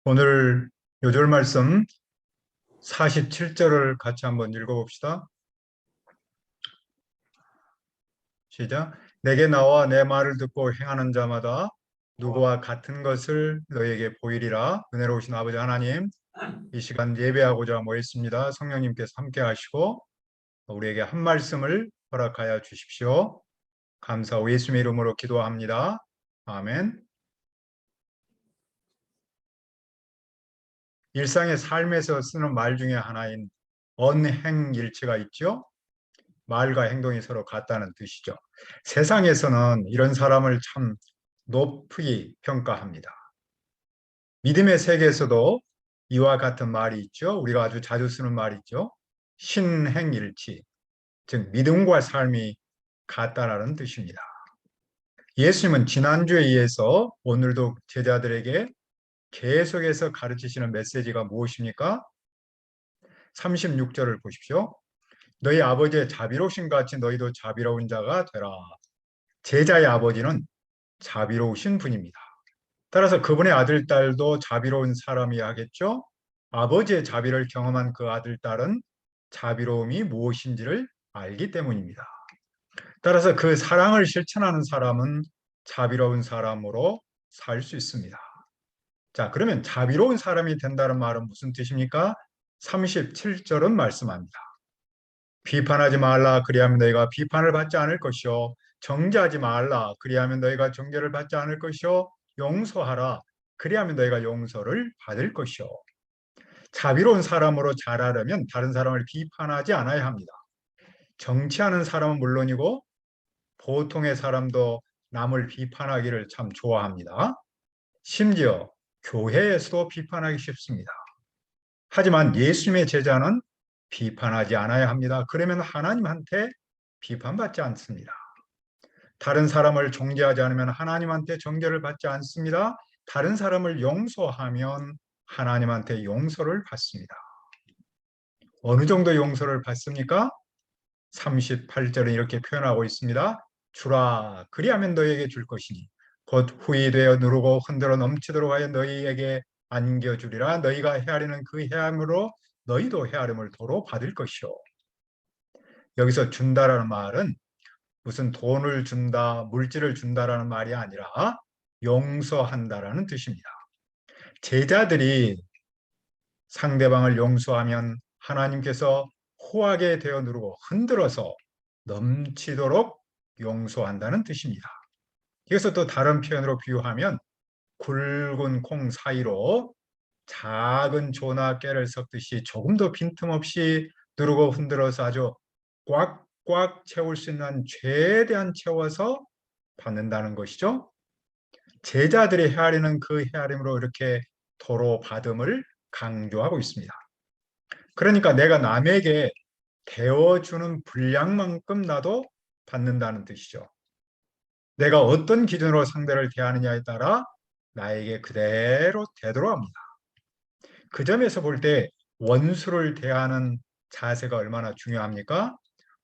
오늘 요절 말씀 47절을 같이 한번 읽어봅시다. 시작. 내게 나와 내 말을 듣고 행하는 자마다 누구와 같은 것을 너에게 보이리라. 은혜로우신 아버지 하나님, 이 시간 예배하고자 모였습니다. 성령님께서 함께 하시고 우리에게 한 말씀을 허락하여 주십시오. 감사하고 예수님의 이름으로 기도합니다. 아멘. 일상의 삶에서 쓰는 말 중에 하나인 언행일치가 있죠. 말과 행동이 서로 같다는 뜻이죠. 세상에서는 이런 사람을 참 높이 평가합니다. 믿음의 세계에서도 이와 같은 말이 있죠. 우리가 아주 자주 쓰는 말이 있죠. 신행일치, 즉 믿음과 삶이 같다라는 뜻입니다. 예수님은 지난주에 이어서 오늘도 제자들에게 계속해서 가르치시는 메시지가 무엇입니까? 36절을 보십시오. 너희 아버지의 자비로우신 같이 너희도 자비로운 자가 되라. 제자의 아버지는 자비로우신 분입니다. 따라서 그분의 아들, 딸도 자비로운 사람이어야 하겠죠. 아버지의 자비를 경험한 그 아들, 딸은 자비로움이 무엇인지를 알기 때문입니다. 따라서 그 사랑을 실천하는 사람은 자비로운 사람으로 살 수 있습니다. 자, 그러면 자비로운 사람이 된다는 말은 무슨 뜻입니까? 37절은 말씀합니다. 비판하지 말라, 그리하면 너희가 비판을 받지 않을 것이요. 정죄하지 말라, 그리하면 너희가 정죄를 받지 않을 것이요. 용서하라, 그리하면 너희가 용서를 받을 것이요. 자비로운 사람으로 자라려면 다른 사람을 비판하지 않아야 합니다. 정치하는 사람은 물론이고 보통의 사람도 남을 비판하기를 참 좋아합니다. 심지어 교회에서도 비판하기 쉽습니다. 하지만 예수님의 제자는 비판하지 않아야 합니다. 그러면 하나님한테 비판받지 않습니다. 다른 사람을 정죄하지 않으면 하나님한테 정죄를 받지 않습니다. 다른 사람을 용서하면 하나님한테 용서를 받습니다. 어느 정도 용서를 받습니까? 38절은 이렇게 표현하고 있습니다. 주라, 그리하면 너희에게 줄 것이니 곧 후이 되어 누르고 흔들어 넘치도록 하여 너희에게 안겨주리라. 너희가 헤아리는 그 헤아림으로 너희도 헤아림을 도로 받을 것이요. 여기서 준다라는 말은 무슨 돈을 준다, 물질을 준다라는 말이 아니라 용서한다라는 뜻입니다. 제자들이 상대방을 용서하면 하나님께서 후하게 되어 누르고 흔들어서 넘치도록 용서한다는 뜻입니다. 여기서 또 다른 표현으로 비유하면 굵은 콩 사이로 작은 조나 깨를 섞듯이 조금도 빈틈없이 누르고 흔들어서 아주 꽉꽉 채울 수 있는 최대한 채워서 받는다는 것이죠. 제자들이 헤아리는 그 헤아림으로 이렇게 도로 받음을 강조하고 있습니다. 그러니까 내가 남에게 대어주는 분량만큼 나도 받는다는 뜻이죠. 내가 어떤 기준으로 상대를 대하느냐에 따라 나에게 그대로 되도록 합니다. 그 점에서 볼 때 원수를 대하는 자세가 얼마나 중요합니까?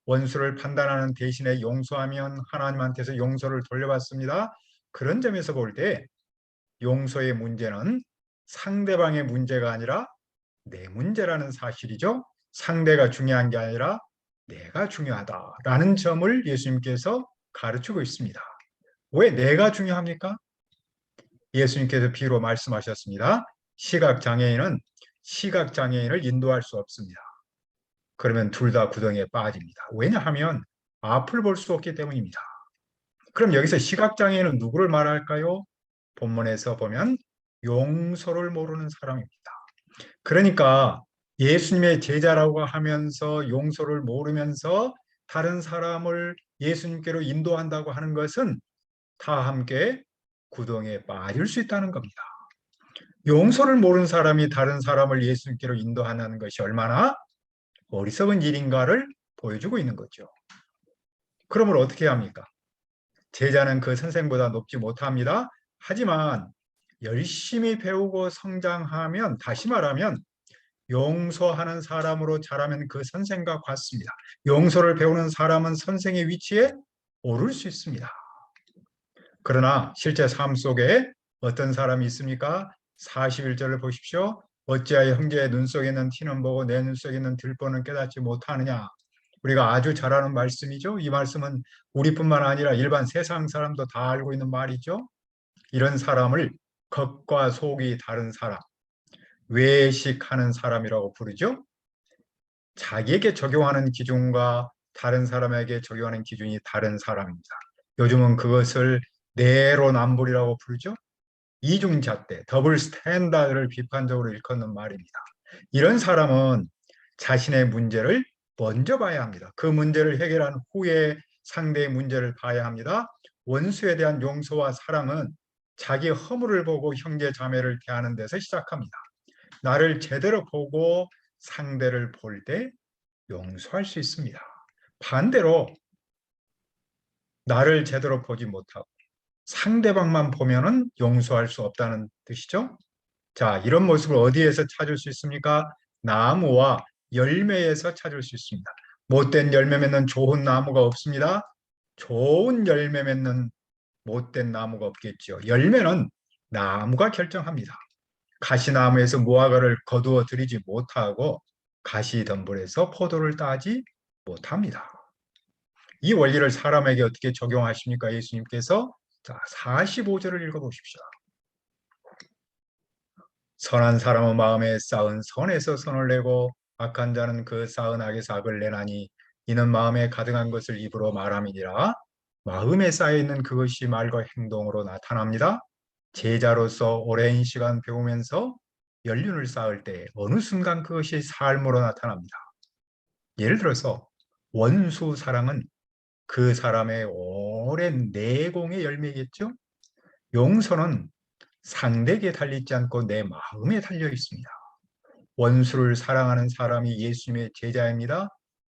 원수를 판단하는 대신에 용서하면 하나님한테서 용서를 돌려받습니다. 그런 점에서 볼 때 용서의 문제는 상대방의 문제가 아니라 내 문제라는 사실이죠. 상대가 중요한 게 아니라 내가 중요하다라는 점을 예수님께서 가르치고 있습니다. 왜 내가 중요합니까? 예수님께서 비유로 말씀하셨습니다. 시각장애인은 시각장애인을 인도할 수 없습니다. 그러면 둘 다 구덩이에 빠집니다. 왜냐하면 앞을 볼 수 없기 때문입니다. 그럼 여기서 시각장애인은 누구를 말할까요? 본문에서 보면 용서를 모르는 사람입니다. 그러니까 예수님의 제자라고 하면서 용서를 모르면서 다른 사람을 예수님께로 인도한다고 하는 것은 다 함께 구덩이에 빠질 수 있다는 겁니다. 용서를 모르는 사람이 다른 사람을 예수님께로 인도하는 것이 얼마나 어리석은 일인가를 보여주고 있는 거죠. 그러면 어떻게 합니까? 제자는 그 선생보다 높지 못합니다. 하지만 열심히 배우고 성장하면, 다시 말하면 용서하는 사람으로 자라면 그 선생과 같습니다. 용서를 배우는 사람은 선생의 위치에 오를 수 있습니다. 그러나 실제 삶 속에 어떤 사람이 있습니까? 41절을 보십시오. 어찌하여 형제의 눈 속에 있는 티는 보고 내 눈 속에 있는 들보는 깨닫지 못하느냐. 우리가 아주 잘 아는 말씀이죠. 이 말씀은 우리뿐만 아니라 일반 세상 사람도 다 알고 있는 말이죠. 이런 사람을 겉과 속이 다른 사람, 외식하는 사람이라고 부르죠. 자기에게 적용하는 기준과 다른 사람에게 적용하는 기준이 다른 사람입니다. 요즘은 그것을 내로남불이라고 부르죠. 이중잣대, 더블 스탠다드를 비판적으로 일컫는 말입니다. 이런 사람은 자신의 문제를 먼저 봐야 합니다. 그 문제를 해결한 후에 상대의 문제를 봐야 합니다. 원수에 대한 용서와 사랑은 자기 허물을 보고 형제 자매를 대하는 데서 시작합니다. 나를 제대로 보고 상대를 볼 때 용서할 수 있습니다. 반대로 나를 제대로 보지 못하고 상대방만 보면은 용서할 수 없다는 뜻이죠. 자, 이런 모습을 어디에서 찾을 수 있습니까? 나무와 열매에서 찾을 수 있습니다. 못된 열매 맺는 좋은 나무가 없습니다. 좋은 열매 맺는 못된 나무가 없겠죠. 열매는 나무가 결정합니다. 가시나무에서 무화과를 거두어 들이지 못하고 가시덤불에서 포도를 따지 못합니다. 이 원리를 사람에게 어떻게 적용하십니까? 예수님께서 자, 45절을 읽어보십시오. 선한 사람은 마음에 쌓은 선에서 선을 내고 악한 자는 그 쌓은 악에서 악을 내나니 이는 마음에 가득한 것을 입으로 말함이니라. 마음에 쌓여있는 그것이 말과 행동으로 나타납니다. 제자로서 오랜 시간 배우면서 연륜을 쌓을 때 어느 순간 그것이 삶으로 나타납니다. 예를 들어서 원수 사랑은 그 사람의 오랜 내공의 열매겠죠. 용서는 상대에게 달리지 않고 내 마음에 달려 있습니다. 원수를 사랑하는 사람이 예수님의 제자입니다.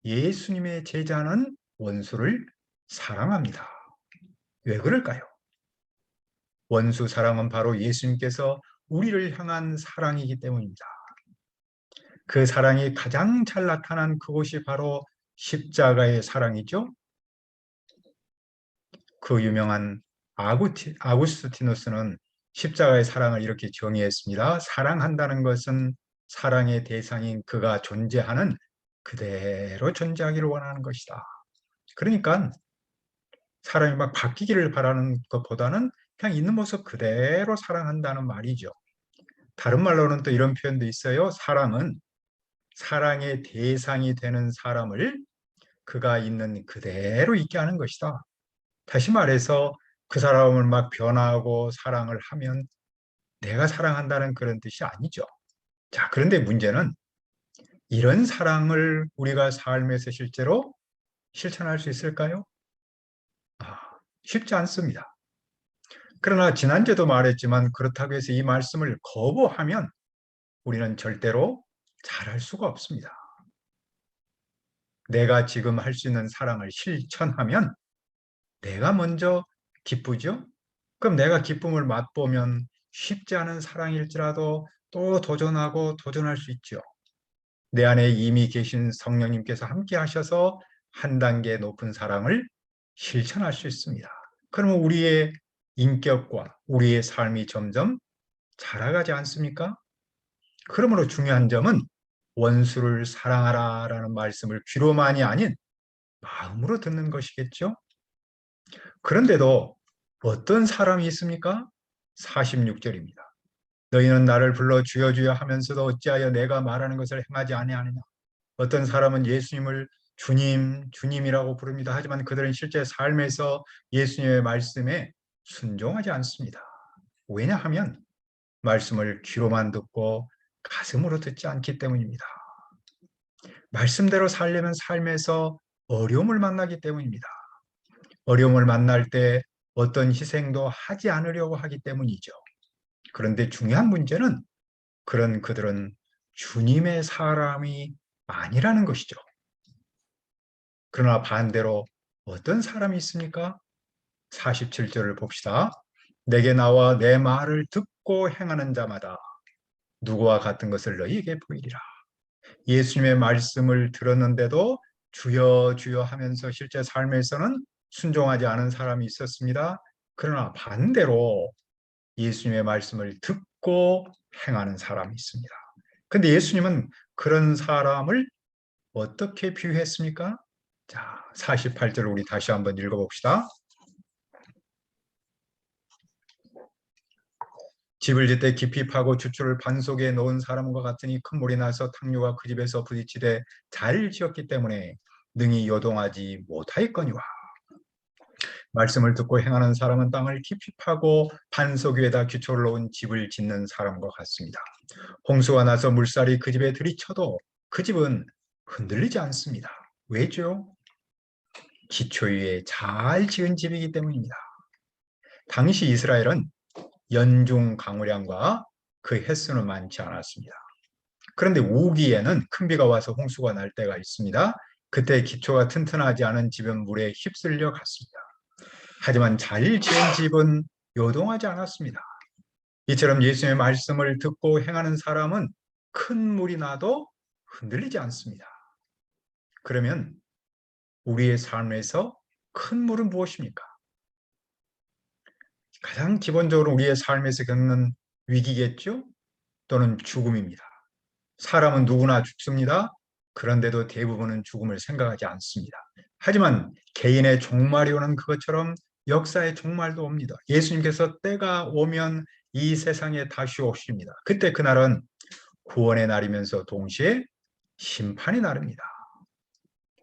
예수님의 제자는 원수를 사랑합니다. 왜 그럴까요? 원수 사랑은 바로 예수님께서 우리를 향한 사랑이기 때문입니다. 그 사랑이 가장 잘 나타난 그곳이 바로 십자가의 사랑이죠. 그 유명한 아구스티누스는 십자가의 사랑을 이렇게 정의했습니다. 사랑한다는 것은 사랑의 대상인 그가 존재하는 그대로 존재하기를 원하는 것이다. 그러니까 사람이 막 바뀌기를 바라는 것보다는 그냥 있는 모습 그대로 사랑한다는 말이죠. 다른 말로는 또 이런 표현도 있어요. 사랑은 사랑의 대상이 되는 사람을 그가 있는 그대로 있게 하는 것이다. 다시 말해서 그 사람을 막 변화하고 사랑을 하면 내가 사랑한다는 그런 뜻이 아니죠. 자, 그런데 문제는 이런 사랑을 우리가 삶에서 실제로 실천할 수 있을까요? 쉽지 않습니다. 그러나 지난주에도 말했지만 그렇다고 해서 이 말씀을 거부하면 우리는 절대로 잘할 수가 없습니다. 내가 지금 할 수 있는 사랑을 실천하면 내가 먼저 기쁘죠? 그럼 내가 기쁨을 맛보면 쉽지 않은 사랑일지라도 또 도전하고 도전할 수 있죠. 내 안에 이미 계신 성령님께서 함께 하셔서 한 단계 높은 사랑을 실천할 수 있습니다. 그러면 우리의 인격과 우리의 삶이 점점 자라가지 않습니까? 그러므로 중요한 점은 원수를 사랑하라라는 말씀을 귀로만이 아닌 마음으로 듣는 것이겠죠. 그런데도 어떤 사람이 있습니까? 46절입니다. 너희는 나를 불러 주여 주여 하면서도 어찌하여 내가 말하는 것을 행하지 아니하느냐. 어떤 사람은 예수님을 주님, 주님이라고 부릅니다. 하지만 그들은 실제 삶에서 예수님의 말씀에 순종하지 않습니다. 왜냐하면 말씀을 귀로만 듣고 가슴으로 듣지 않기 때문입니다. 말씀대로 살려면 삶에서 어려움을 만나기 때문입니다. 어려움을 만날 때 어떤 희생도 하지 않으려고 하기 때문이죠. 그런데 중요한 문제는 그런 그들은 주님의 사람이 아니라는 것이죠. 그러나 반대로 어떤 사람이 있습니까? 47절을 봅시다. 내게 나와 내 말을 듣고 행하는 자마다 누구와 같은 것을 너희에게 보이리라. 예수님의 말씀을 들었는데도 주여 주여 하면서 실제 삶에서는 순종하지 않은 사람이 있었습니다. 그러나 반대로 예수님의 말씀을 듣고 행하는 사람이 있습니다. 근데 예수님은 그런 사람을 어떻게 비유했습니까? 자, 48절 우리 다시 한번 읽어봅시다. 집을 짓되 깊이 파고 주추를 반 속에 놓은 사람과 같으니 큰 물이 나서 탕류가 그 집에서 부딪히되 잘 지었기 때문에 능히 요동하지 못하였거니와. 말씀을 듣고 행하는 사람은 땅을 깊이 파고 반석 위에다 기초를 놓은 집을 짓는 사람과 같습니다. 홍수가 나서 물살이 그 집에 들이쳐도 그 집은 흔들리지 않습니다. 왜죠? 기초 위에 잘 지은 집이기 때문입니다. 당시 이스라엘은 연중 강우량과 그 횟수는 많지 않았습니다. 그런데 우기에는 큰 비가 와서 홍수가 날 때가 있습니다. 그때 기초가 튼튼하지 않은 집은 물에 휩쓸려 갔습니다. 하지만 잘 지은 집은 요동하지 않았습니다. 이처럼 예수님의 말씀을 듣고 행하는 사람은 큰 물이 나도 흔들리지 않습니다. 그러면 우리의 삶에서 큰 물은 무엇입니까? 가장 기본적으로 우리의 삶에서 겪는 위기겠죠? 또는 죽음입니다. 사람은 누구나 죽습니다. 그런데도 대부분은 죽음을 생각하지 않습니다. 하지만 개인의 종말이 오는 그것처럼 역사의 종말도 옵니다. 예수님께서 때가 오면 이 세상에 다시 오십니다. 그때 그날은 구원의 날이면서 동시에 심판의 날입니다.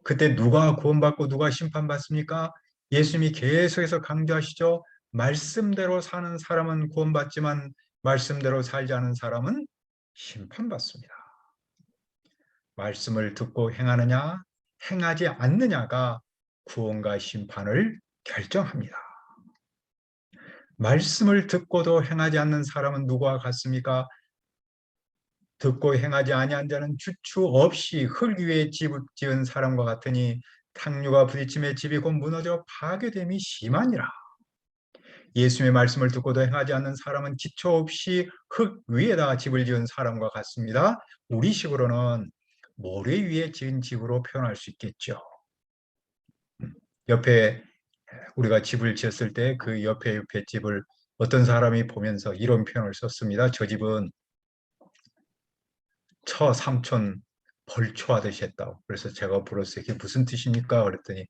그때 누가 구원받고 누가 심판받습니까? 예수님이 계속해서 강조하시죠. 말씀대로 사는 사람은 구원받지만 말씀대로 살지 않은 사람은 심판받습니다. 말씀을 듣고 행하느냐, 행하지 않느냐가 구원과 심판을 결정합니다. 말씀을 듣고도 행하지 않는 사람은 누구와 같습니까? 듣고 행하지 아니한 자는 주추 없이 흙 위에 집을 지은 사람과 같으니 탕류가 부딪힘에 집이 곧 무너져 파괴됨이 심하니라. 예수님의 말씀을 듣고도 행하지 않는 사람은 기초 없이 흙 위에다가 집을 지은 사람과 같습니다. 우리식으로는 모래 위에 지은 집으로 표현할 수 있겠죠. 옆에 우리가 집을 지었을 때 그 옆에 집을 어떤 사람이 보면서 이런 표현을 썼습니다. 저 집은 처 삼촌 벌초하듯이 했다고. 그래서 제가 물었어요. 이게 무슨 뜻입니까? 그랬더니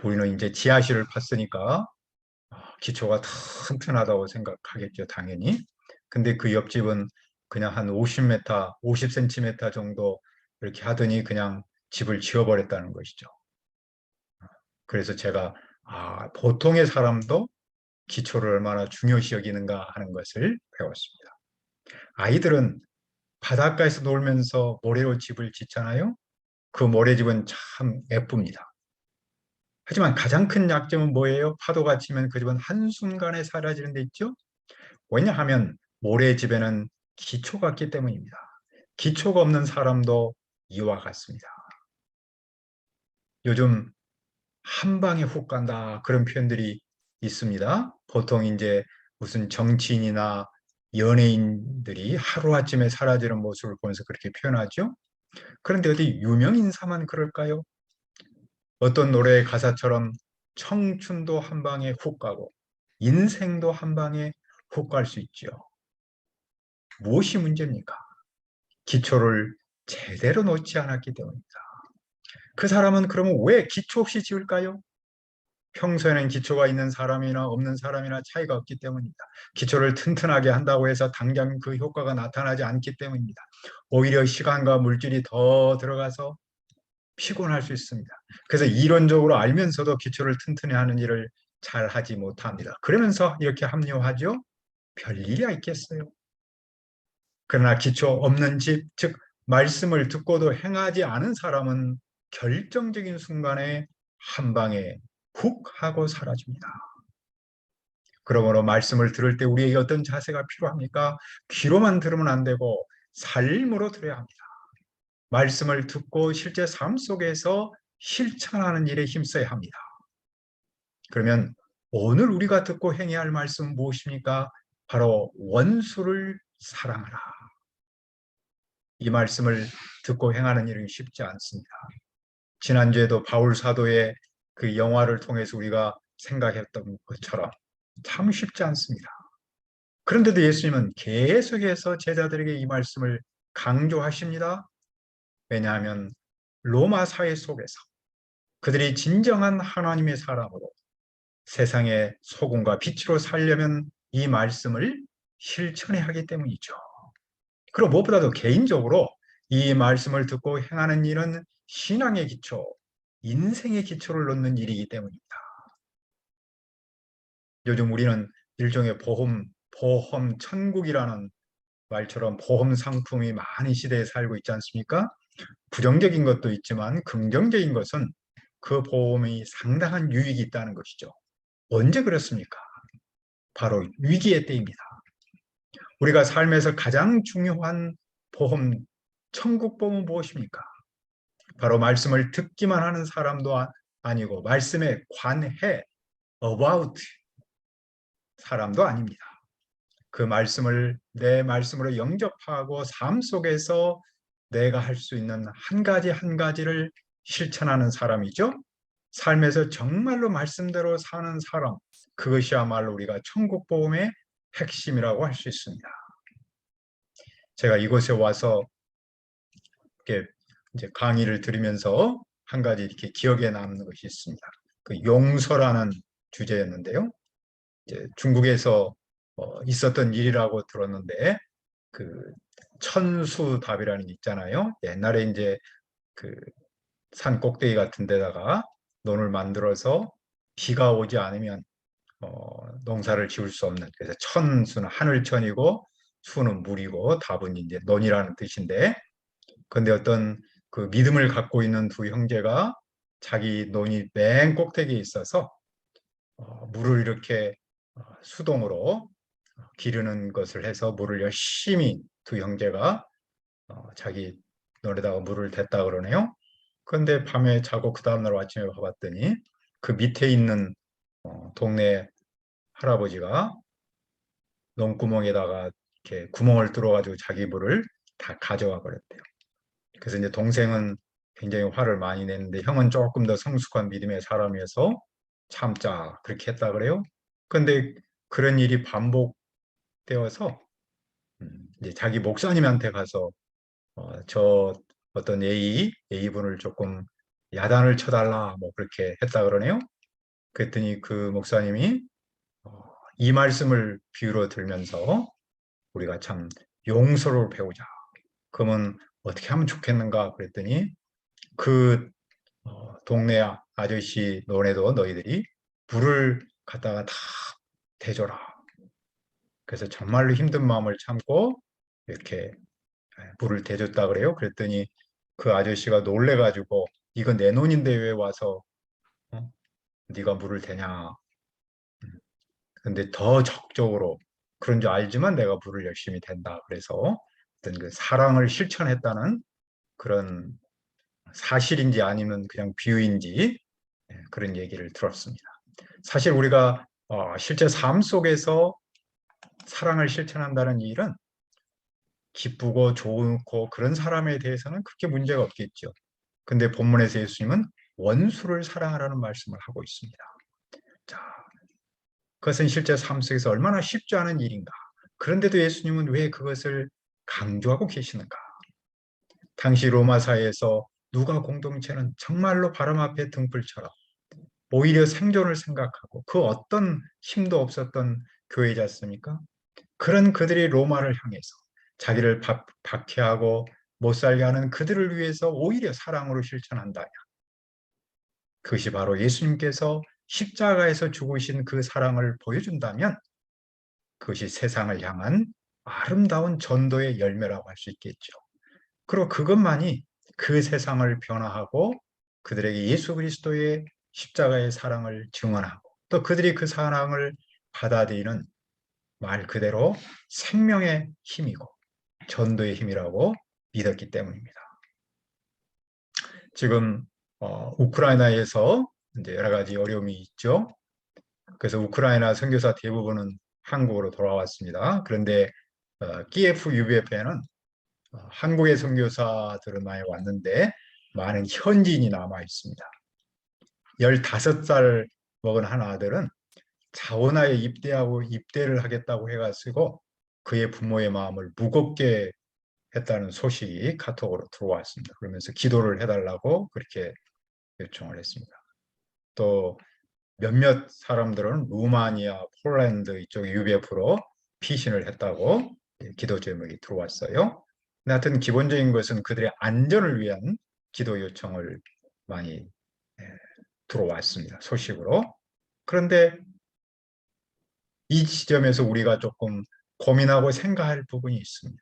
우리는 이제 지하실을 팠으니까 기초가 튼튼하다고 생각하겠죠, 당연히. 근데 그 옆집은 그냥 한 50m, 50cm 정도 이렇게 하더니 그냥 집을 지어버렸다는 것이죠. 그래서 제가 보통의 사람도 기초를 얼마나 중요시 여기는가 하는 것을 배웠습니다. 아이들은 바닷가에서 놀면서 모래로 집을 짓잖아요. 그 모래집은 참 예쁩니다. 하지만 가장 큰 약점은 뭐예요? 파도가 치면 그 집은 한순간에 사라지는 데 있죠? 왜냐하면 모래집에는 기초가 없기 때문입니다. 기초가 없는 사람도 이와 같습니다. 요즘 한 방에 훅 간다 그런 표현들이 있습니다. 보통 이제 무슨 정치인이나 연예인들이 하루아침에 사라지는 모습을 보면서 그렇게 표현하죠. 그런데 어디 유명인사만 그럴까요? 어떤 노래의 가사처럼 청춘도 한 방에 훅 가고 인생도 한 방에 훅 갈 수 있죠. 무엇이 문제입니까? 기초를 제대로 놓지 않았기 때문입니다. 그 사람은 그러면 왜 기초 없이 지을까요? 평소에는 기초가 있는 사람이나 없는 사람이나 차이가 없기 때문입니다. 기초를 튼튼하게 한다고 해서 당장 그 효과가 나타나지 않기 때문입니다. 오히려 시간과 물질이 더 들어가서 피곤할 수 있습니다. 그래서 이론적으로 알면서도 기초를 튼튼히 하는 일을 잘 하지 못합니다. 그러면서 이렇게 합리화하죠? 별일이 있겠어요. 그러나 기초 없는 집, 즉 말씀을 듣고도 행하지 않은 사람은 결정적인 순간에 한 방에 훅 하고 사라집니다. 그러므로 말씀을 들을 때 우리에게 어떤 자세가 필요합니까? 귀로만 들으면 안 되고 삶으로 들어야 합니다. 말씀을 듣고 실제 삶 속에서 실천하는 일에 힘써야 합니다. 그러면 오늘 우리가 듣고 행해야 할 말씀은 무엇입니까? 바로 원수를 사랑하라. 이 말씀을 듣고 행하는 일은 쉽지 않습니다. 지난주에도 바울 사도의 그 영화를 통해서 우리가 생각했던 것처럼 참 쉽지 않습니다. 그런데도 예수님은 계속해서 제자들에게 이 말씀을 강조하십니다. 왜냐하면 로마 사회 속에서 그들이 진정한 하나님의 사람으로 세상의 소금과 빛으로 살려면 이 말씀을 실천해야 하기 때문이죠. 그리고 무엇보다도 개인적으로 이 말씀을 듣고 행하는 일은 신앙의 기초, 인생의 기초를 놓는 일이기 때문입니다. 요즘 우리는 일종의 보험 천국이라는 말처럼 보험 상품이 많은 시대에 살고 있지 않습니까? 부정적인 것도 있지만 긍정적인 것은 그 보험이 상당한 유익이 있다는 것이죠. 언제 그렇습니까? 바로 위기의 때입니다. 우리가 삶에서 가장 중요한 보험, 천국 보험은 무엇입니까? 바로 말씀을 듣기만 하는 사람도 아니고 말씀에 관해 about 사람도 아닙니다. 그 말씀을 내 말씀으로 영접하고 삶 속에서 내가 할 수 있는 한 가지 한 가지를 실천하는 사람이죠. 삶에서 정말로 말씀대로 사는 사람, 그것이야말로 우리가 천국 보험의 핵심이라고 할 수 있습니다. 제가 이곳에 와서 이렇게 이제 강의를 들으면서 한 가지 이렇게 기억에 남는 것이 있습니다. 그 용서라는 주제였는데요. 이제 중국에서 있었던 일이라고 들었는데 그 천수답이라는 게 있잖아요. 옛날에 이제 그 산 꼭대기 같은 데다가 논을 만들어서 비가 오지 않으면 농사를 지을 수 없는, 그래서 천수는 하늘천이고 수는 물이고 답은 이제 논이라는 뜻인데, 근데 어떤 그 믿음을 갖고 있는 두 형제가 자기 논이 맨 꼭대기에 있어서 물을 이렇게 수동으로 기르는 것을 해서 물을 열심히 두 형제가 자기 논에다가 물을 댔다 그러네요. 그런데 밤에 자고 그 다음날 아침에 가봤더니 그 밑에 있는 동네 할아버지가 논구멍에다가 이렇게 구멍을 뚫어가지고 자기 물을 다 가져와 버렸대요. 그래서 이제 동생은 굉장히 화를 많이 내는데 형은 조금 더 성숙한 믿음의 사람이어서 참자 그렇게 했다 그래요. 그런데 그런 일이 반복되어서 이제 자기 목사님한테 가서 저 어떤 A분을 조금 야단을 쳐달라 뭐 그렇게 했다 그러네요. 그랬더니 그 목사님이 어, 이 말씀을 비유로 들면서 우리가 참 용서를 배우자. 그러면 어떻게 하면 좋겠는가 그랬더니 그 동네 아저씨 논에도 너희들이 불을 갖다가 다 대줘라. 그래서 정말로 힘든 마음을 참고 이렇게 불을 대줬다 그래요. 그랬더니 그 아저씨가 놀래가지고 이건 내 논인데 왜 와서 어? 네가 물을 대냐. 근데 더 적극적으로 그런 줄 알지만 내가 불을 열심히 댄다. 그래서 어떤 그 사랑을 실천했다는 그런 사실인지 아니면 그냥 비유인지 그런 얘기를 들었습니다. 사실 우리가 실제 삶 속에서 사랑을 실천한다는 일은 기쁘고 좋고 그런 사람에 대해서는 그렇게 문제가 없겠죠. 근데 본문에서 예수님은 원수를 사랑하라는 말씀을 하고 있습니다. 자, 그것은 실제 삶 속에서 얼마나 쉽지 않은 일인가. 그런데도 예수님은 왜 그것을 강조하고 계시는가? 당시 로마 사회에서 누가 공동체는 정말로 바람 앞에 등불처럼 오히려 생존을 생각하고 그 어떤 힘도 없었던 교회지 않습니까? 그런 그들이 로마를 향해서 자기를 박해하고 못 살게 하는 그들을 위해서 오히려 사랑으로 실천한다냐. 그것이 바로 예수님께서 십자가에서 죽으신 그 사랑을 보여준다면 그것이 세상을 향한 아름다운 전도의 열매라고 할 수 있겠죠. 그리고 그것만이 그 세상을 변화하고 그들에게 예수 그리스도의 십자가의 사랑을 증언하고 또 그들이 그 사랑을 받아들이는 말 그대로 생명의 힘이고 전도의 힘이라고 믿었기 때문입니다. 지금 우크라이나에서 이제 여러 가지 어려움이 있죠. 그래서 우크라이나 선교사 대부분은 한국으로 돌아왔습니다. 그런데 키예프 UBF에는 한국의 선교사들은 많이 왔는데 많은 현지인이 남아 있습니다. 15살 먹은 한 아들은 자원하에 입대를 하겠다고 해가지고 그의 부모의 마음을 무겁게 했다는 소식이 카톡으로 들어왔습니다. 그러면서 기도를 해달라고 그렇게 요청을 했습니다. 또 몇몇 사람들은 루마니아, 폴란드 이쪽 UBF로 피신을 했다고 기도 제목이 들어왔어요. 근데 하여튼 기본적인 것은 그들의 안전을 위한 기도 요청을 많이 들어왔습니다. 소식으로. 그런데 이 지점에서 우리가 조금 고민하고 생각할 부분이 있습니다.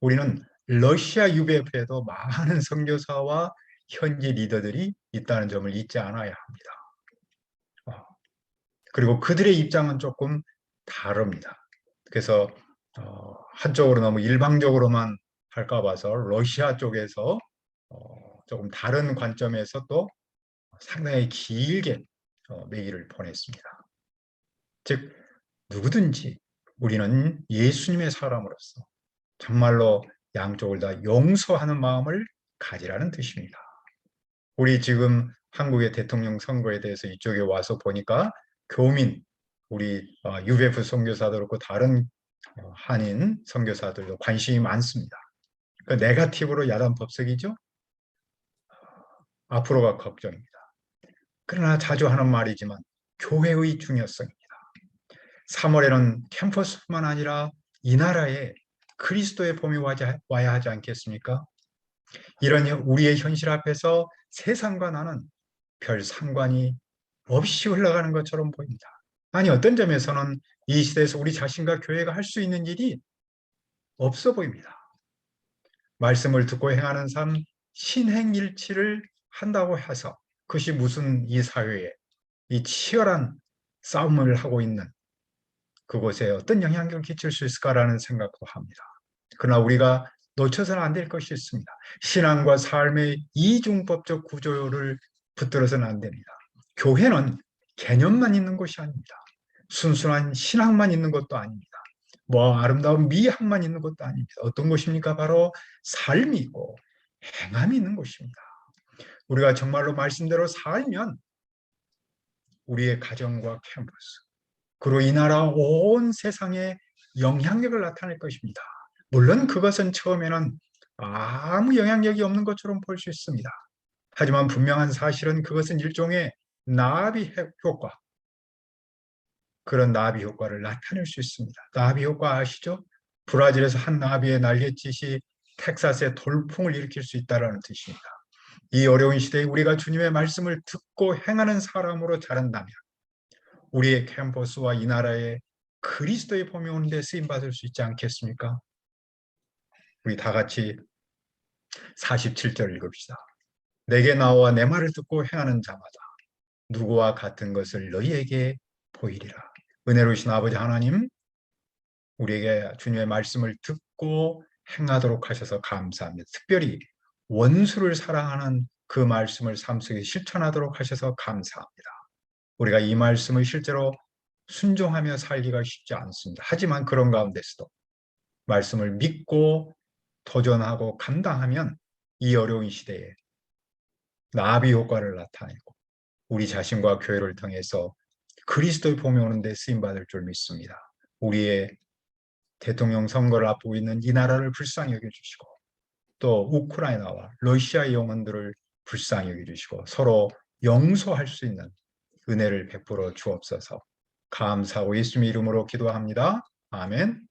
우리는 러시아 UBF에도 많은 선교사와 현지 리더들이 있다는 점을 잊지 않아야 합니다. 그리고 그들의 입장은 조금 다릅니다. 그래서 한쪽으로 너무 일방적으로만 할까 봐서 러시아 쪽에서 조금 다른 관점에서 또 상당히 길게 메일을 보냈습니다. 즉 누구든지 우리는 예수님의 사람으로서 정말로 양쪽을 다 용서하는 마음을 가지라는 뜻입니다. 우리 지금 한국의 대통령 선거에 대해서 이쪽에 와서 보니까 교민, 우리 UBF 선교사도 그렇고 다른 한인 선교사들도 관심이 많습니다. 그 네거티브로 야단 법석이죠. 앞으로가 걱정입니다. 그러나 자주 하는 말이지만 교회의 중요성입니다. 3월에는 캠퍼스뿐만 아니라 이 나라에 그리스도의 봄이 와야 하지 않겠습니까? 이런 우리의 현실 앞에서 세상과 나는 별 상관이 없이 흘러가는 것처럼 보입니다. 아니 어떤 점에서는 이 시대에서 우리 자신과 교회가 할 수 있는 일이 없어 보입니다. 말씀을 듣고 행하는 삶 신행일치를 한다고 해서 그것이 무슨 이 사회에 이 치열한 싸움을 하고 있는 그곳에 어떤 영향력을 끼칠 수 있을까라는 생각도 합니다. 그러나 우리가 놓쳐서는 안 될 것이 있습니다. 신앙과 삶의 이중법적 구조를 붙들어서는 안 됩니다. 교회는 개념만 있는 것이 아닙니다. 순수한 신학만 있는 것도 아닙니다. 뭐 아름다운 미학만 있는 것도 아닙니다. 어떤 것입니까? 바로 삶이 있고 행함이 있는 것입니다. 우리가 정말로 말씀대로 살면 우리의 가정과 캠퍼스, 그리고 이 나라 온 세상에 영향력을 나타낼 것입니다. 물론 그것은 처음에는 아무 영향력이 없는 것처럼 볼 수 있습니다. 하지만 분명한 사실은 그것은 일종의 나비 효과, 그런 나비 효과를 나타낼 수 있습니다. 나비 효과 아시죠? 브라질에서 한 나비의 날갯짓이 텍사스에 돌풍을 일으킬 수 있다는 뜻입니다. 이 어려운 시대에 우리가 주님의 말씀을 듣고 행하는 사람으로 자란다면 우리의 캠퍼스와 이 나라에 그리스도의 봄이 오는 데 쓰임받을 수 있지 않겠습니까? 우리 다 같이 47절 읽읍시다. 내게 나와 내 말을 듣고 행하는 자마다 누구와 같은 것을 너희에게 보이리라. 은혜로우신 아버지 하나님, 우리에게 주님의 말씀을 듣고 행하도록 하셔서 감사합니다. 특별히 원수를 사랑하는 그 말씀을 삶 속에 실천하도록 하셔서 감사합니다. 우리가 이 말씀을 실제로 순종하며 살기가 쉽지 않습니다. 하지만 그런 가운데서도 말씀을 믿고 도전하고 감당하면 이 어려운 시대에 나비 효과를 나타내고 우리 자신과 교회를 통해서 그리스도의 봄이 오는 데 쓰임받을 줄 믿습니다. 우리의 대통령 선거를 앞두고 있는 이 나라를 불쌍히 여겨주시고 또 우크라이나와 러시아의 영혼들을 불쌍히 여겨주시고 서로 용서할 수 있는 은혜를 베풀어 주옵소서. 감사하고 예수님의 이름으로 기도합니다. 아멘.